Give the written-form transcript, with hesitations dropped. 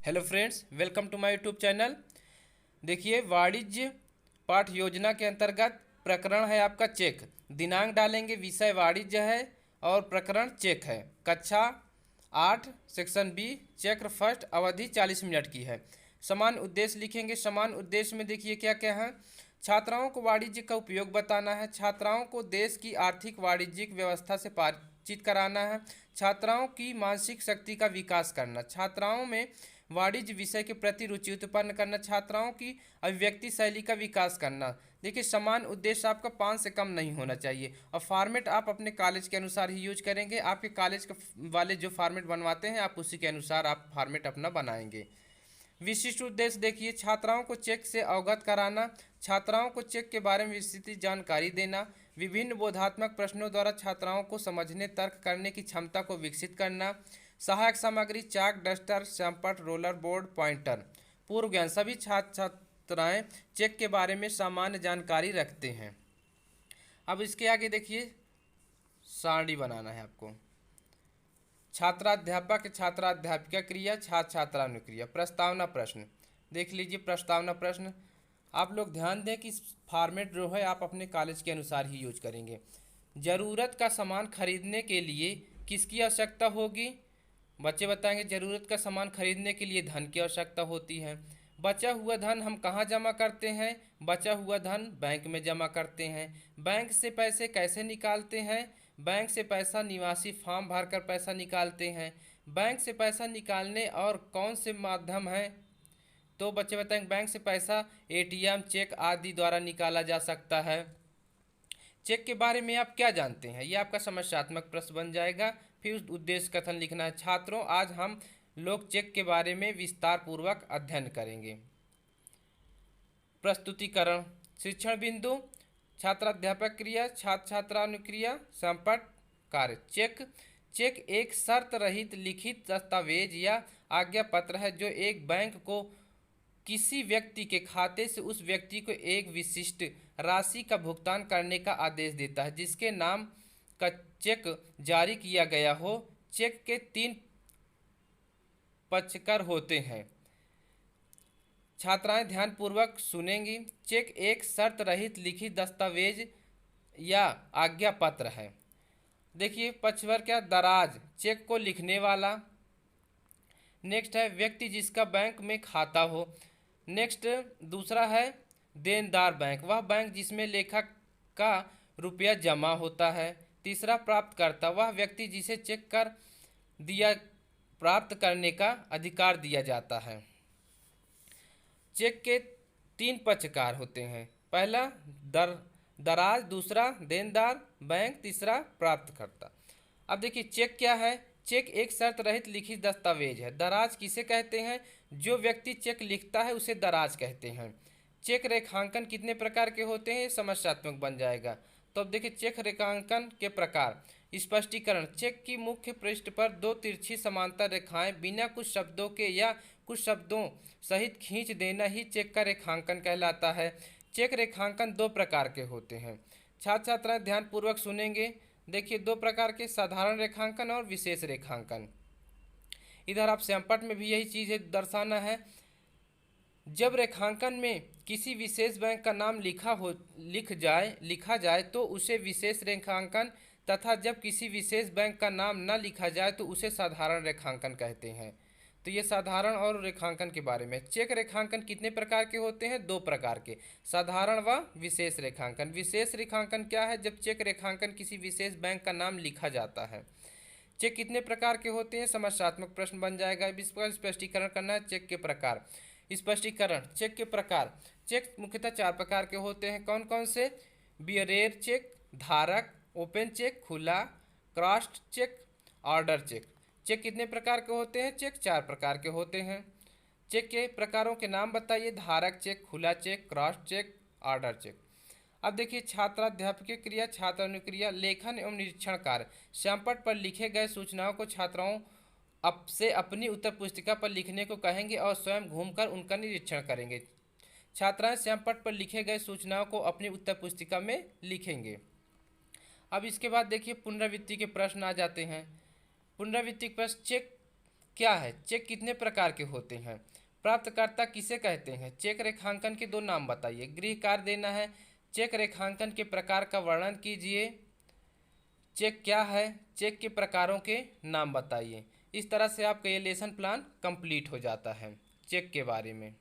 Hello friends, welcome to my YouTube channel. देखिए, वाणिज्य पाठ योजना के अंतर्गत प्रकरण है आपका चेक। दिनांक डालेंगे, विषय वाणिज्य है और प्रकरण चेक है। कक्षा 8 सेक्शन बी, चक्र फर्स्ट, अवधि 40 मिनट की है। समान उद्देश्य लिखेंगे। समान उद्देश्य में देखिए क्या क्या है। छात्राओं को वाणिज्य का उपयोग बताना है। छात्राओं को देश की आर्थिक वाणिज्यिक व्यवस्था से परिचित कराना है। छात्राओं की मानसिक शक्ति का विकास करना। छात्राओं में वाणिज्य विषय के प्रति रुचि उत्पन्न करना। छात्राओं की अभिव्यक्ति शैली का विकास करना। देखिए, समान उद्देश्य आपका 5 से कम नहीं होना चाहिए और फॉर्मेट आप अपने कॉलेज के अनुसार ही यूज करेंगे। आपके कॉलेज के वाले जो फॉर्मेट बनवाते हैं आप उसी के अनुसार आप फॉर्मेट अपना बनाएंगे। विशिष्ट उद्देश्य देखिए, छात्राओं को चेक से अवगत कराना। छात्राओं को चेक के बारे में विस्तृत जानकारी देना। विभिन्न बोधात्मक प्रश्नों द्वारा छात्राओं को समझने तर्क करने की क्षमता को विकसित करना। सहायक सामग्री चाक, डस्टर, श्यामपट्ट, रोलर, बोर्ड, पॉइंटर। पूर्व ज्ञान, सभी छात्र छात्राएं चेक के बारे में सामान्य जानकारी रखते हैं। अब इसके आगे देखिए, सारणी बनाना है आपको। छात्राध्यापक छात्राध्यापिका क्रिया, छात्र छात्रानुक्रिया। प्रस्तावना प्रश्न देख लीजिए। प्रस्तावना प्रश्न आप लोग ध्यान दें कि फॉर्मेट जो है आप अपने कॉलेज के अनुसार ही यूज करेंगे। ज़रूरत का सामान खरीदने के लिए किसकी आवश्यकता होगी? बच्चे बताएंगे ज़रूरत का सामान खरीदने के लिए धन की आवश्यकता होती है। बचा हुआ धन हम कहाँ जमा करते हैं? बचा हुआ धन बैंक में जमा करते हैं। बैंक से पैसे कैसे निकालते हैं? बैंक से पैसा निवासी फॉर्म भरकर पैसा निकालते हैं। बैंक से पैसा निकालने और कौन से माध्यम हैं? तो बच्चे बताएंगे बैंक से पैसा एटीएम, चेक आदि द्वारा निकाला जा सकता है। चेक के बारे में आप क्या जानते हैं? ये आपका समस्यात्मक प्रश्न बन जाएगा। फिर उस उद्देश्य कथन लिखना है। छात्रों, आज हम लोग चेक के बारे में विस्तार पूर्वक अध्ययन करेंगे। प्रस्तुतिकरण, शिक्षण बिंदु, छात्राध्यापक क्रिया, छात्र छात्रानुक्रिया, संपर्क कार्य। चेक चेक एक शर्त रहित लिखित दस्तावेज या आज्ञा पत्र है जो एक बैंक को किसी व्यक्ति के खाते से उस व्यक्ति को एक विशिष्ट राशि का भुगतान करने का आदेश देता है जिसके नाम का चेक जारी किया गया हो। चेक के 3 पक्षकार होते हैं। छात्राएं ध्यानपूर्वक सुनेंगी। चेक एक शर्त रहित लिखित दस्तावेज या आज्ञा पत्र है। देखिए, पक्षवर क्या? दराज, चेक को लिखने वाला। नेक्स्ट है व्यक्ति जिसका बैंक में खाता हो। नेक्स्ट दूसरा है देनदार बैंक, वह बैंक जिसमें लेखक का रुपया जमा होता है। तीसरा प्राप्तकर्ता, वह व्यक्ति जिसे चेक कर दिया प्राप्त करने का अधिकार दिया जाता है। चेक के 3 पक्षकार होते हैं। पहला दराज, दूसरा देनदार बैंक, तीसरा प्राप्तकर्ता। अब देखिए चेक क्या है? चेक एक शर्त रहित लिखित दस्तावेज है। दराज किसे कहते हैं? जो व्यक्ति चेक लिखता है उसे दराज कहते हैं। चेक रेखांकन कितने प्रकार के होते हैं? समस्यात्मक बन जाएगा। तो अब देखिए चेक रेखांकन के प्रकार। स्पष्टीकरण, चेक की मुख्य पृष्ठ पर 2 तिरछी समांतर रेखाएं बिना कुछ शब्दों के या कुछ शब्दों सहित खींच देना ही चेक का रेखांकन कहलाता है। चेक रेखांकन 2 प्रकार के होते हैं। छात्र छात्राएं ध्यानपूर्वक सुनेंगे। देखिए 2 प्रकार के, साधारण रेखांकन और विशेष रेखांकन। इधर आप श्यामपट्ट में भी यही चीज़ दर्शाना है। जब रेखांकन में किसी विशेष बैंक का नाम लिखा जाए तो उसे विशेष रेखांकन, तथा जब किसी विशेष बैंक का नाम न लिखा जाए तो उसे साधारण रेखांकन कहते हैं। तो ये साधारण और रेखांकन के बारे में। चेक रेखांकन कितने प्रकार के होते हैं? 2 प्रकार के, साधारण व विशेष रेखांकन। विशेष रेखांकन क्या है? जब चेक रेखांकन किसी विशेष बैंक का नाम लिखा जाता है। चेक कितने प्रकार के होते हैं? समस्यात्मक प्रश्न बन जाएगा। इसका स्पष्टीकरण करना है। चेक के प्रकार। स्पष्टीकरण, चेक के प्रकार। चेक मुख्यतः 4 प्रकार के होते हैं। कौन कौन से? बियरेर चेक, धारक, ओपन चेक, खुला, crossed cheque, order cheque. Cheque कितने प्रकार के होते हैं? चेक 4 प्रकार के होते हैं। चेक के प्रकारों के नाम बताइए। धारक चेक, खुला cheque, crossed cheque, order cheque. अब देखिए छात्राध्यापकीय क्रिया, छात्रानुक्रिया। लेखन एवं निरीक्षण कार्य। श्यामपट्ट पर लिखे गए सूचनाओं को छात्राओं से अपनी उत्तर पुस्तिका पर लिखने को कहेंगे और स्वयं घूमकर उनका निरीक्षण करेंगे। छात्राएं श्यामपट्ट पर लिखे गए सूचनाओं को अपनी उत्तर पुस्तिका में लिखेंगे। अब इसके बाद देखिए पुनरावृत्ति के प्रश्न आ जाते हैं। पुनरावृत्ति प्रश्न, चेक क्या है? चेक कितने प्रकार के होते हैं? प्राप्तकर्ता किसे कहते हैं? चेक रेखांकन के दो नाम बताइए। गृह कार्य देना है। चेक रेखांकन के प्रकार का वर्णन कीजिए। चेक क्या है? चेक के प्रकारों के नाम बताइए। इस तरह से आपका ये लेसन प्लान कंप्लीट हो जाता है चेक के बारे में।